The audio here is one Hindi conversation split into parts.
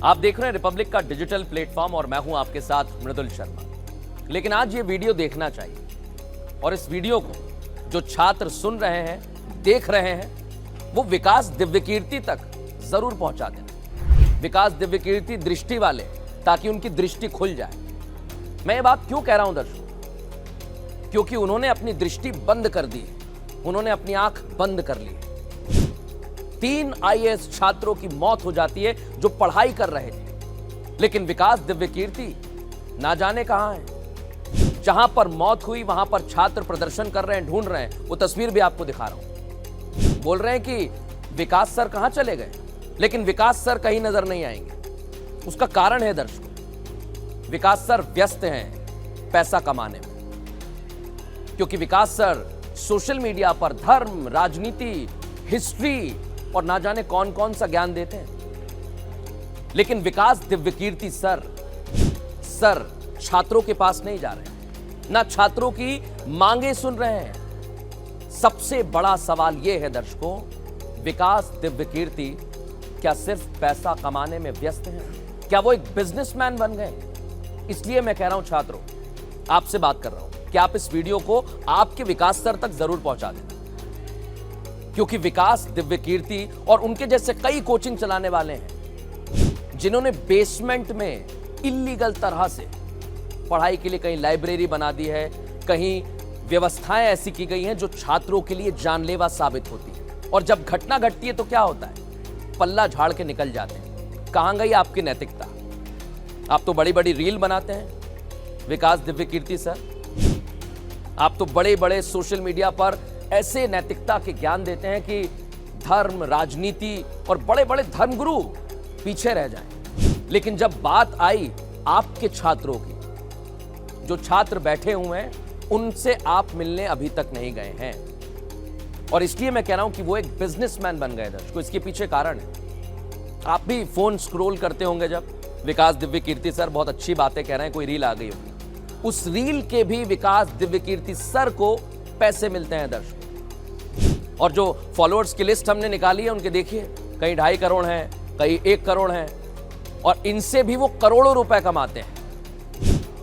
आप देख रहे हैं रिपब्लिक का डिजिटल प्लेटफॉर्म और मैं हूं आपके साथ मृदुल शर्मा। लेकिन आज ये वीडियो देखना चाहिए और इस वीडियो को जो छात्र सुन रहे हैं, देख रहे हैं, वो विकास दिव्यकीर्ति तक जरूर पहुंचा देना। विकास दिव्यकीर्ति दृष्टि वाले, ताकि उनकी दृष्टि खुल जाए। मैं ये बात क्यों कह रहा हूं दर्शकों? क्योंकि उन्होंने अपनी दृष्टि बंद कर दी, उन्होंने अपनी आंख बंद कर ली। 3 आईएएस छात्रों की मौत हो जाती है जो पढ़ाई कर रहे थे, लेकिन विकास दिव्यकीर्ति ना जाने कहां है। जहां पर मौत हुई वहां पर छात्र प्रदर्शन कर रहे हैं, ढूंढ रहे हैं। वो तस्वीर भी आपको दिखा रहा हूं। बोल रहे हैं कि विकास सर कहां चले गए, लेकिन विकास सर कहीं नजर नहीं आएंगे। उसका कारण है दर्शकों, विकास सर व्यस्त हैं पैसा कमाने में, क्योंकि विकास सर सोशल मीडिया पर धर्म, राजनीति, हिस्ट्री और ना जाने कौन कौन सा ज्ञान देते हैं। लेकिन विकास दिव्यकीर्ति सर छात्रों के पास नहीं जा रहे, ना छात्रों की मांगे सुन रहे हैं। सबसे बड़ा सवाल यह है दर्शकों, विकास दिव्यकीर्ति क्या सिर्फ पैसा कमाने में व्यस्त हैं? क्या वो एक बिजनेसमैन बन गए? इसलिए मैं कह रहा हूं छात्रों, आपसे बात कर रहा हूं कि आप इस वीडियो को आपके विकास सर तक जरूर पहुंचा देना, क्योंकि विकास दिव्यकीर्ति और उनके जैसे कई कोचिंग चलाने वाले हैं जिन्होंने बेसमेंट में इल्लीगल तरह से पढ़ाई के लिए कहीं लाइब्रेरी बना दी है, कहीं व्यवस्थाएं ऐसी की गई हैं जो छात्रों के लिए जानलेवा साबित होती है। और जब घटना घटती है तो क्या होता है? पल्ला झाड़ के निकल जाते हैं। कहां गई आपकी नैतिकता? आप तो बड़ी बड़ी रील बनाते हैं विकास दिव्यकीर्ति सर। आप तो बड़े बड़े सोशल मीडिया पर ऐसे नैतिकता के ज्ञान देते हैं कि धर्म, राजनीति और बड़े बड़े धर्मगुरु पीछे रह जाएं। लेकिन जब बात आई आपके छात्रों की, जो छात्र बैठे हुए हैं, उनसे आप मिलने अभी तक नहीं गए हैं। और इसलिए मैं कह रहा हूं कि वो एक बिजनेसमैन बन गए दर्शकों। इसके पीछे कारण है, आप भी फोन स्क्रॉल करते होंगे जब विकास दिव्यकीर्ति सर बहुत अच्छी बातें कह रहे हैं, कोई रील आ गई होगी, उस रील के भी विकास दिव्यकीर्ति सर को पैसे मिलते हैं दर्शकों। और जो फॉलोअर्स की लिस्ट हमने निकाली है, उनके देखिए, कहीं 2.5 करोड़ हैं, कहीं 1 करोड़ हैं, और इनसे भी वो करोड़ों रुपए कमाते हैं।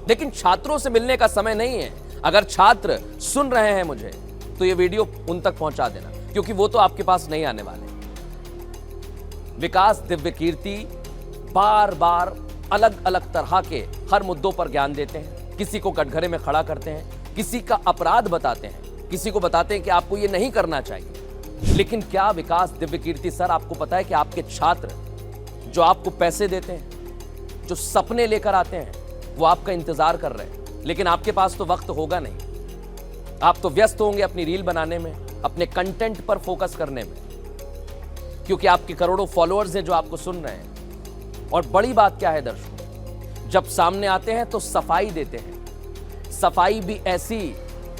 लेकिन छात्रों से मिलने का समय नहीं है। अगर छात्र सुन रहे हैं मुझे, तो ये वीडियो उन तक पहुंचा देना, क्योंकि वो तो आपके पास नहीं आने वाले। विकास दिव्यकीर्ति बार बार अलग अलग तरह के हर मुद्दों पर ज्ञान देते हैं। किसी को कटघरे में खड़ा करते हैं, किसी का अपराध बताते हैं, किसी को बताते हैं कि आपको ये नहीं करना चाहिए। लेकिन क्या विकास दिव्यकीर्ति सर आपको पता है कि आपके छात्र जो आपको पैसे देते हैं, जो सपने लेकर आते हैं, वो आपका इंतजार कर रहे हैं, लेकिन आपके पास तो वक्त होगा नहीं। आप तो व्यस्त होंगे अपनी रील बनाने में, अपने कंटेंट पर फोकस करने में, क्योंकि आपके करोड़ों फॉलोअर्स हैं जो आपको सुन रहे हैं। और बड़ी बात क्या है दर्शकों, जब सामने आते हैं तो सफाई देते हैं। सफाई भी ऐसी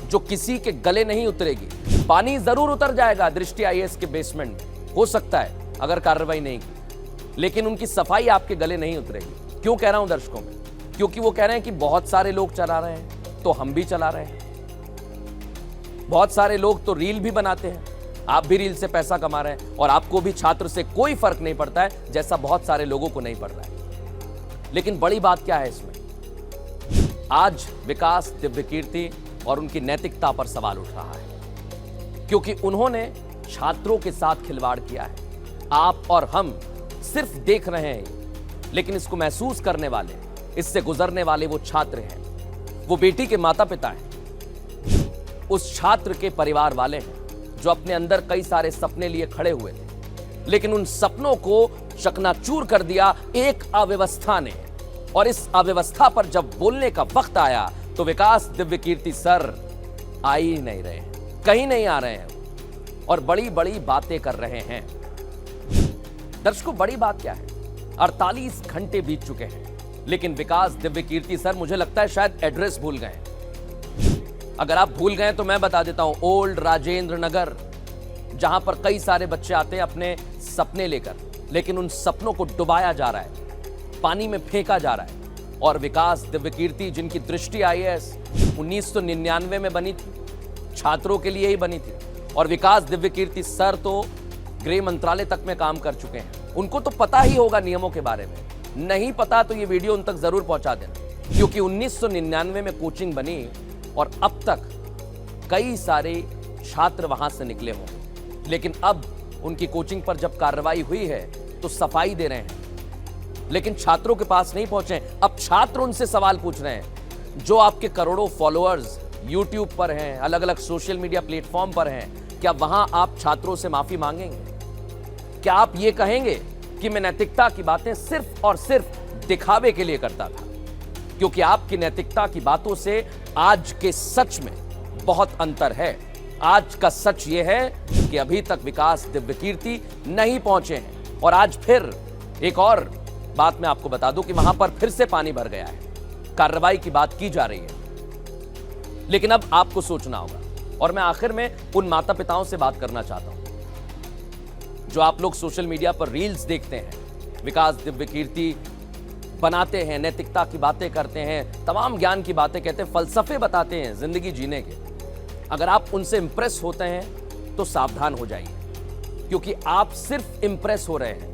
जो किसी के गले नहीं उतरेगी। पानी जरूर उतर जाएगा दृष्टि आईएएस के बेसमेंट में, हो सकता है अगर कार्रवाई नहीं की, लेकिन उनकी सफाई आपके गले नहीं उतरेगी। क्यों कह रहा हूं दर्शकों में? क्योंकि वो कह रहे हैं कि बहुत सारे लोग चला रहे हैं तो हम भी चला रहे हैं। बहुत सारे लोग तो रील भी बनाते हैं, आप भी रील से पैसा कमा रहे हैं, और आपको भी छात्र से कोई फर्क नहीं पड़ता है, जैसा बहुत सारे लोगों को नहीं पड़ रहा है। लेकिन बड़ी बात क्या है इसमें? आज विकास दिव्यकीर्ति और उनकी नैतिकता पर सवाल उठ रहा है, क्योंकि उन्होंने छात्रों के साथ खिलवाड़ किया है। आप और हम सिर्फ देख रहे हैं, लेकिन इसको महसूस करने वाले, इससे गुजरने वाले वो छात्र हैं, वो बेटी के माता पिता हैं, उस छात्र के परिवार वाले हैं जो अपने अंदर कई सारे सपने लिए खड़े हुए थे, लेकिन उन सपनों को चकनाचूर कर दिया एक अव्यवस्था ने। और इस अव्यवस्था पर जब बोलने का वक्त आया तो विकास दिव्यकीर्ति सर आ ही नहीं रहे, कहीं नहीं आ रहे हैं और बड़ी बड़ी बातें कर रहे हैं। दर्शकों, बड़ी बात क्या है? 48 घंटे बीत चुके हैं, लेकिन विकास दिव्यकीर्ति सर मुझे लगता है शायद एड्रेस भूल गए। अगर आप भूल गए तो मैं बता देता हूं, ओल्ड राजेंद्र नगर, जहां पर कई सारे बच्चे आते हैं अपने सपने लेकर, लेकिन उन सपनों को डुबाया जा रहा है, पानी में फेंका जा रहा है। और विकास दिव्यकीर्ति, जिनकी दृष्टि आईएएस 1999 में बनी थी, छात्रों के लिए ही बनी थी, और विकास दिव्यकीर्ति सर तो गृह मंत्रालय तक में काम कर चुके हैं, उनको तो पता ही होगा नियमों के बारे में। नहीं पता तो ये वीडियो उन तक जरूर पहुंचा देना, क्योंकि 1999 में कोचिंग बनी और अब तक कई सारे छात्र वहां से निकले होंगे, लेकिन अब उनकी कोचिंग पर जब कार्रवाई हुई है तो सफाई दे रहे हैं, लेकिन छात्रों के पास नहीं पहुंचे। अब छात्र उनसे सवाल पूछ रहे हैं। जो आपके करोड़ों फॉलोअर्स YouTube पर हैं, अलग अलग सोशल मीडिया प्लेटफॉर्म पर हैं, क्या वहां आप छात्रों से माफी मांगेंगे? क्या आप ये कहेंगे कि मैं नैतिकता की बातें सिर्फ और सिर्फ दिखावे के लिए करता था? क्योंकि आपकी नैतिकता की बातों से आज के सच में बहुत अंतर है। आज का सच यह है कि अभी तक विकास दिव्यकीर्ति नहीं पहुंचे हैं। और आज फिर एक और बात मैं आपको बता दूं कि वहां पर फिर से पानी भर गया है, कार्रवाई की बात की जा रही है। लेकिन अब आपको सोचना होगा, और मैं आखिर में उन माता पिताओं से बात करना चाहता हूं जो आप लोग सोशल मीडिया पर रील्स देखते हैं, विकास दिव्यकीर्ति बनाते हैं, नैतिकता की बातें करते हैं, तमाम ज्ञान की बातें कहते हैं, फलसफे बताते हैं जिंदगी जीने के। अगर आप उनसे इंप्रेस होते हैं तो सावधान हो जाइए, क्योंकि आप सिर्फ इंप्रेस हो रहे हैं।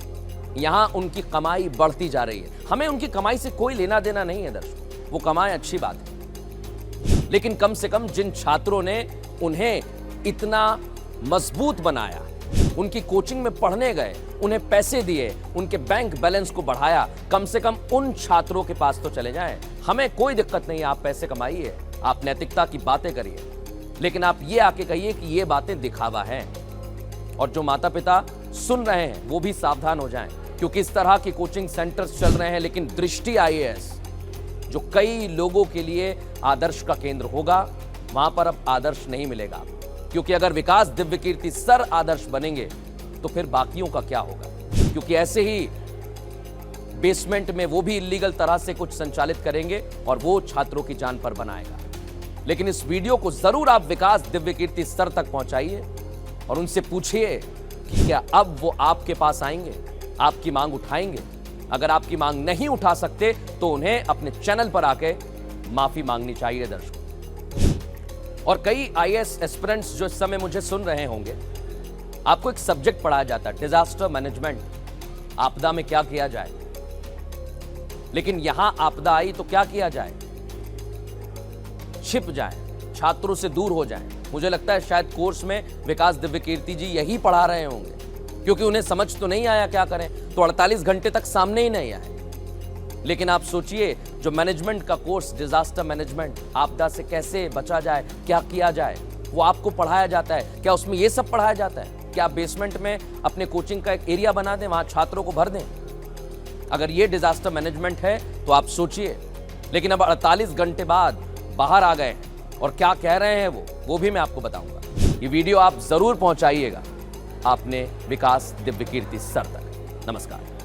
यहां उनकी कमाई बढ़ती जा रही है। हमें उनकी कमाई से कोई लेना देना नहीं है दर्शकों, वो कमाएं, अच्छी बात है, लेकिन कम से कम जिन छात्रों ने उन्हें इतना मजबूत बनाया, उनकी कोचिंग में पढ़ने गए, उन्हें पैसे दिए, उनके बैंक बैलेंस को बढ़ाया, कम से कम उन छात्रों के पास तो चले जाएं। हमें कोई दिक्कत नहीं, आप पैसे कमाइए, आप नैतिकता की बातें करिए, लेकिन आप ये आके कहिए कि ये बातें दिखावा है। और जो माता पिता सुन रहे हैं वो भी सावधान हो जाएं, क्योंकि इस तरह के कोचिंग सेंटर्स चल रहे हैं, लेकिन दृष्टि IAS जो कई लोगों के लिए आदर्श का केंद्र होगा, वहां पर अब आदर्श नहीं मिलेगा। क्योंकि अगर विकास दिव्यकीर्ति सर आदर्श बनेंगे तो फिर बाकियों का क्या होगा? क्योंकि ऐसे ही बेसमेंट में वो भी इल्लीगल तरह से कुछ संचालित करेंगे और वो छात्रों की जान पर बनाएगा। लेकिन इस वीडियो को जरूर आप विकास दिव्यकीर्ति सर तक पहुंचाइए और उनसे पूछिए कि क्या अब वो आपके पास आएंगे, आपकी मांग उठाएंगे। अगर आपकी मांग नहीं उठा सकते तो उन्हें अपने चैनल पर आके माफी मांगनी चाहिए दर्शकों। और कई IAS एस्पिरेंट्स जो इस समय मुझे सुन रहे होंगे, आपको एक सब्जेक्ट पढ़ाया जाता है, डिजास्टर मैनेजमेंट, आपदा में क्या किया जाए। लेकिन यहां आपदा आई तो क्या किया जाए? छिप जाए, छात्रों से दूर हो जाए। मुझे लगता है शायद कोर्स में विकास दिव्यकीर्ति जी यही पढ़ा रहे होंगे, क्योंकि उन्हें समझ तो नहीं आया क्या करें, तो 48 घंटे तक सामने ही नहीं आए। लेकिन आप सोचिए, जो मैनेजमेंट का कोर्स, डिजास्टर मैनेजमेंट, आपदा से कैसे बचा जाए, क्या किया जाए, वो आपको पढ़ाया जाता है। क्या उसमें ये सब पढ़ाया जाता है? क्या आप बेसमेंट में अपने कोचिंग का एक एरिया बना दें, वहां छात्रों को भर दें? अगर ये डिजास्टर मैनेजमेंट है तो आप सोचिए। लेकिन अब 48 घंटे बाद बाहर आ गए हैं और क्या कह रहे हैं वो भी मैं आपको बताऊंगा। ये वीडियो आप जरूर पहुंचाइएगा आपने विकास दिव्यकीर्ति सर तक। नमस्कार।